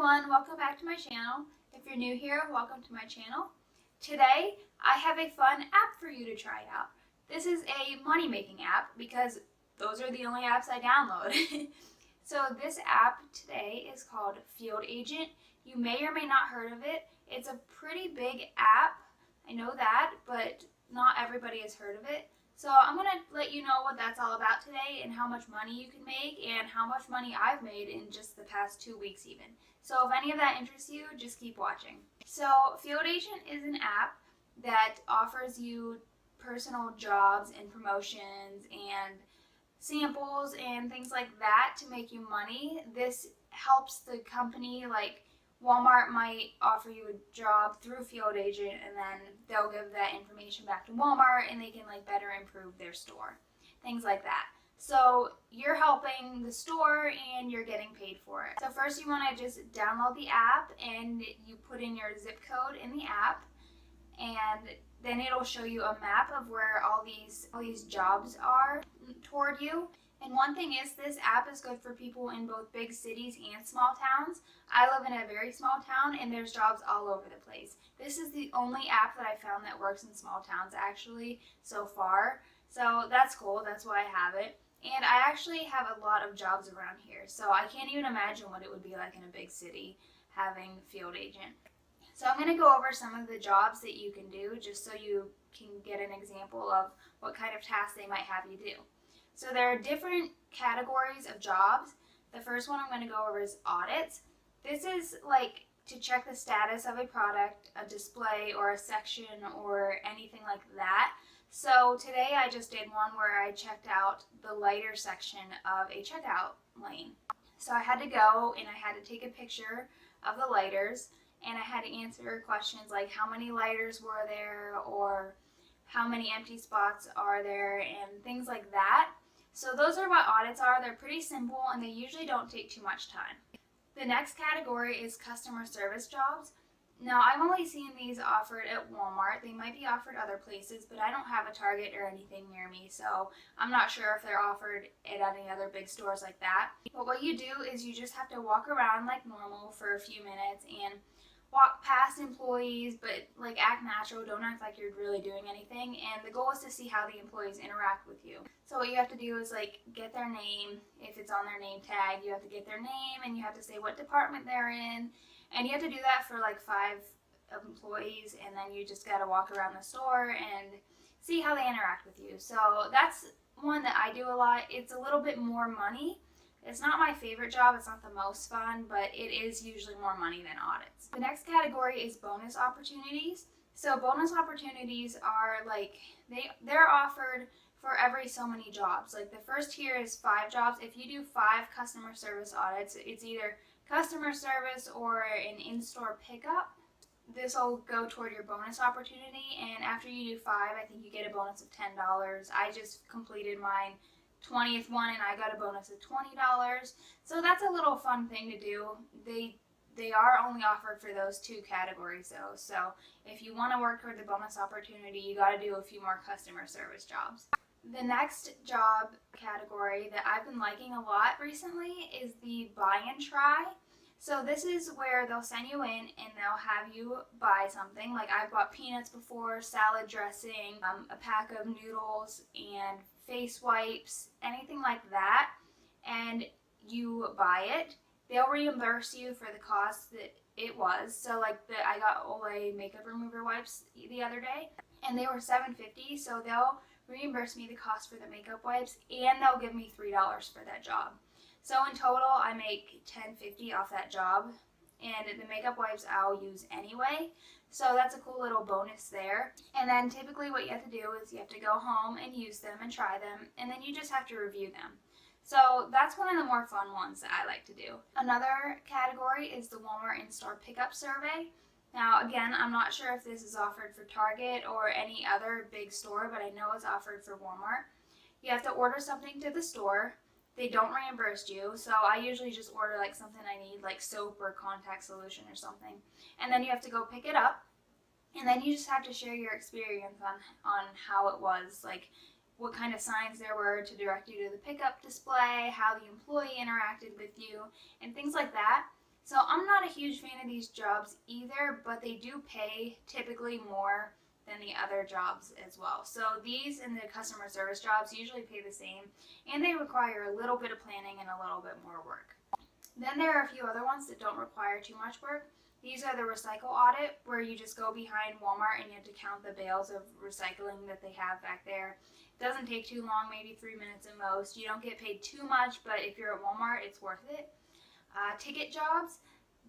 everyone, welcome back to my channel. If you're new here, welcome to my channel. Today, I have a fun app for you to try out. This is a money-making app because those are the only apps I download. So this app today is called Field Agent. You may or may not heard of it. It's a pretty big app, I know that, but not everybody has heard of it. So I'm going to let you know what that's all about today and how much money you can make and how much money I've made in just the past 2 weeks even. So if any of that interests you, just keep watching. So Field Agent is an app that offers you personal jobs and promotions and samples and things like that to make you money. This helps the company, like Walmart might offer you a job through Field Agent and then they'll give that information back to Walmart and they can like better improve their store. Things like that. So you're helping the store and you're getting paid for it. So first you want to just download the app and you put in your zip code in the app, and then it'll show you a map of where all these jobs are toward you. And one thing is, this app is good for people in both big cities and small towns. I live in a very small town and there's jobs all over the place. This is the only app that I found that works in small towns actually so far. So that's cool, that's why I have it. And I actually have a lot of jobs around here, so I can't even imagine what it would be like in a big city having Field Agent. So I'm going to go over some of the jobs that you can do just so you can get an example of what kind of tasks they might have you do. So there are different categories of jobs. The first one I'm going to go over is audits. This is like to check the status of a product, a display, or a section, or anything like that. So today I just did one where I checked out the lighter section of a checkout lane. So I had to go and I had to take a picture of the lighters and I had to answer questions like how many lighters were there or how many empty spots are there and things like that. So those are what audits are. They're pretty simple and they usually don't take too much time. The next category is customer service jobs. Now I've only seen these offered at Walmart. They might be offered other places, but I don't have a Target or anything near me, so I'm not sure if they're offered at any other big stores like that. But what you do is you just have to walk around like normal for a few minutes and walk past employees, but like act natural, don't act like you're really doing anything, and the goal is to see how the employees interact with you. So what you have to do is like get their name. If it's on their name tag, you have to get their name and you have to say what department they're in, and you have to do that for like 5 employees, and then you just got to walk around the store and see how they interact with you. So that's one that I do a lot. It's a little bit more money. It's not my favorite job, it's not the most fun, but it is usually more money than audits. The next category is bonus opportunities. So bonus opportunities are like, they're offered for every so many jobs. Like the first tier is 5 jobs. If you do 5 customer service audits, it's either customer service or an in-store pickup. This will go toward your bonus opportunity, and after you do 5, I think you get a bonus of $10. I just completed mine 20th one and I got a bonus of $20. So that's a little fun thing to do. They are only offered for those 2 categories though. So if you want to work toward the bonus opportunity, you got to do a few more customer service jobs. The next job category that I've been liking a lot recently is the buy and try. So this is where they'll send you in and they'll have you buy something. Like I've bought peanuts before, salad dressing, a pack of noodles, and face wipes, anything like that, and you buy it. They'll reimburse you for the cost that it was. So like I got Olay makeup remover wipes the other day and they were $7.50, so they'll reimburse me the cost for the makeup wipes and they'll give me $3 for that job. So in total I make $10.50 off that job, and the makeup wipes I'll use anyway. So that's a cool little bonus there. And then typically what you have to do is you have to go home and use them and try them, and then you just have to review them. So that's one of the more fun ones that I like to do. Another category is the Walmart in-store pickup survey. Now again, I'm not sure if this is offered for Target or any other big store, but I know it's offered for Walmart. You have to order something to the store. They don't reimburse you, so I usually just order like something I need, like soap or contact solution or something, and then you have to go pick it up, and then you just have to share your experience on how it was, like what kind of signs there were to direct you to the pickup display, how the employee interacted with you, and things like that. So I'm not a huge fan of these jobs either, but they do pay typically more than the other jobs as well. So these and the customer service jobs usually pay the same, and they require a little bit of planning and a little bit more work. Then there are a few other ones that don't require too much work. These are the recycle audit, where you just go behind Walmart and you have to count the bales of recycling that they have back there. It doesn't take too long, maybe 3 minutes at most. You don't get paid too much, but if you're at Walmart, it's worth it. Ticket jobs,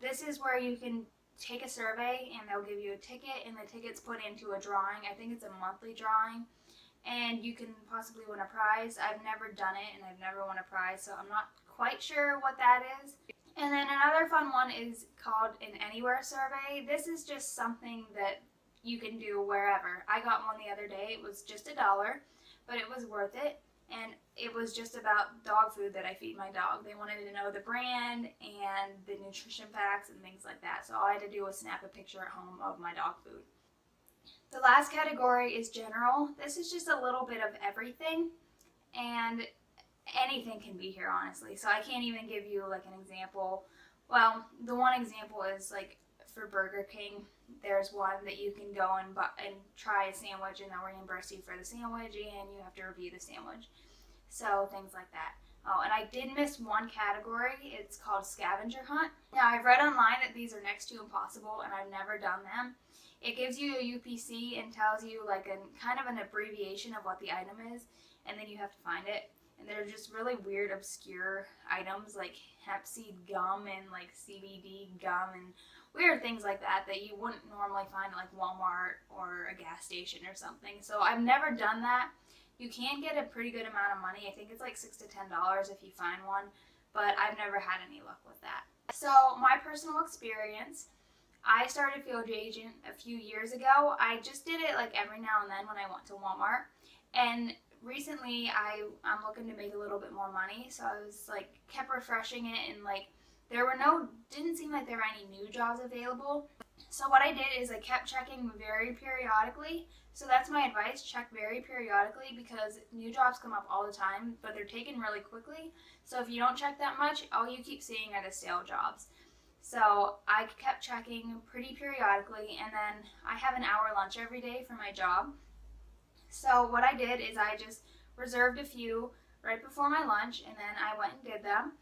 this is where you can take a survey and they'll give you a ticket, and the ticket's put into a drawing. I think it's a monthly drawing, and you can possibly win a prize. I've never done it and I've never won a prize, so I'm not quite sure what that is. And then another fun one is called an anywhere survey. This is just something that you can do wherever. I got one the other day. It was just $1, but it was worth it. And it was just about dog food that I feed my dog. They wanted to know the brand and the nutrition facts and things like that. So all I had to do was snap a picture at home of my dog food. The last category is general. This is just a little bit of everything, and anything can be here, honestly. So I can't even give you like an example. Well, the one example is like for Burger King, there's one that you can go and try a sandwich, and they'll reimburse you for the sandwich, and you have to review the sandwich. So things like that. Oh, and I did miss one category. It's called scavenger hunt. Now, I've read online that these are next to impossible, and I've never done them. It gives you a UPC and tells you like a kind of an abbreviation of what the item is, and then you have to find it. And they're just really weird, obscure items like hemp seed gum and like CBD gum and weird things like that that you wouldn't normally find at like Walmart or a gas station or something. So I've never done that. You can get a pretty good amount of money. I think it's like $6 to $10 if you find one, but I've never had any luck with that. So my personal experience, I started Field Agent a few years ago. I just did it like every now and then when I went to Walmart, and recently I'm looking to make a little bit more money, so I was like kept refreshing it, and like didn't seem like there were any new jobs available. So what I did is I kept checking very periodically. So that's my advice, check very periodically, because new jobs come up all the time, but they're taken really quickly. So if you don't check that much, all you keep seeing are the stale jobs. So I kept checking pretty periodically, and then I have an hour lunch every day for my job. So what I did is I just reserved a few right before my lunch, and then I went and did them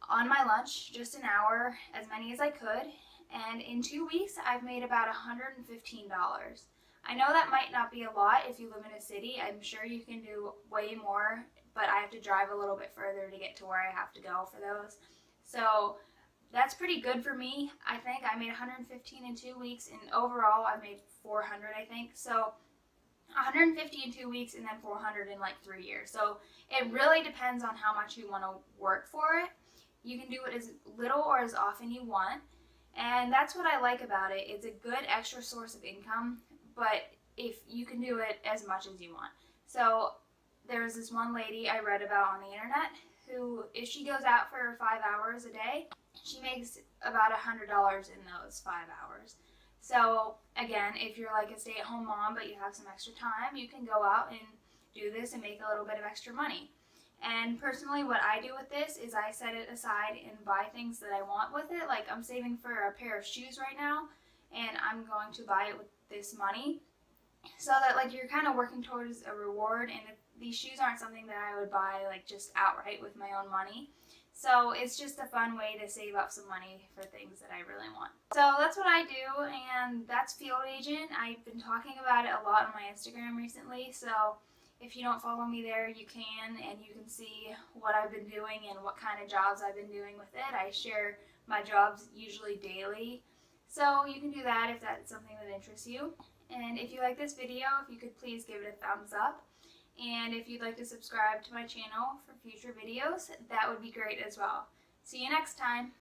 on my lunch, just an hour, as many as I could. And in 2 weeks, I've made about $115. I know that might not be a lot if you live in a city. I'm sure you can do way more, but I have to drive a little bit further to get to where I have to go for those. So that's pretty good for me. I think I made $115 in 2 weeks, and overall I made $400, I think. So $150 in 2 weeks, and then $400 in like 3 years. So it really depends on how much you want to work for it. You can do it as little or as often you want, and that's what I like about it. It's a good extra source of income, but if you can do it as much as you want. So there's this one lady I read about on the internet who, if she goes out for 5 hours a day, she makes about $100 in those 5 hours. So again, if you're like a stay-at-home mom but you have some extra time, you can go out and do this and make a little bit of extra money. And personally, what I do with this is I set it aside and buy things that I want with it. Like I'm saving for a pair of shoes right now, and I'm going to buy it with this money, so that like you're kind of working towards a reward. And these shoes aren't something that I would buy like just outright with my own money. So it's just a fun way to save up some money for things that I really want. So that's what I do, and that's Field Agent. I've been talking about it a lot on my Instagram recently, so if you don't follow me there, you can, and you can see what I've been doing and what kind of jobs I've been doing with it. I share my jobs usually daily, so you can do that if that's something that interests you. And if you like this video, if you could please give it a thumbs up. And if you'd like to subscribe to my channel for future videos, that would be great as well. See you next time.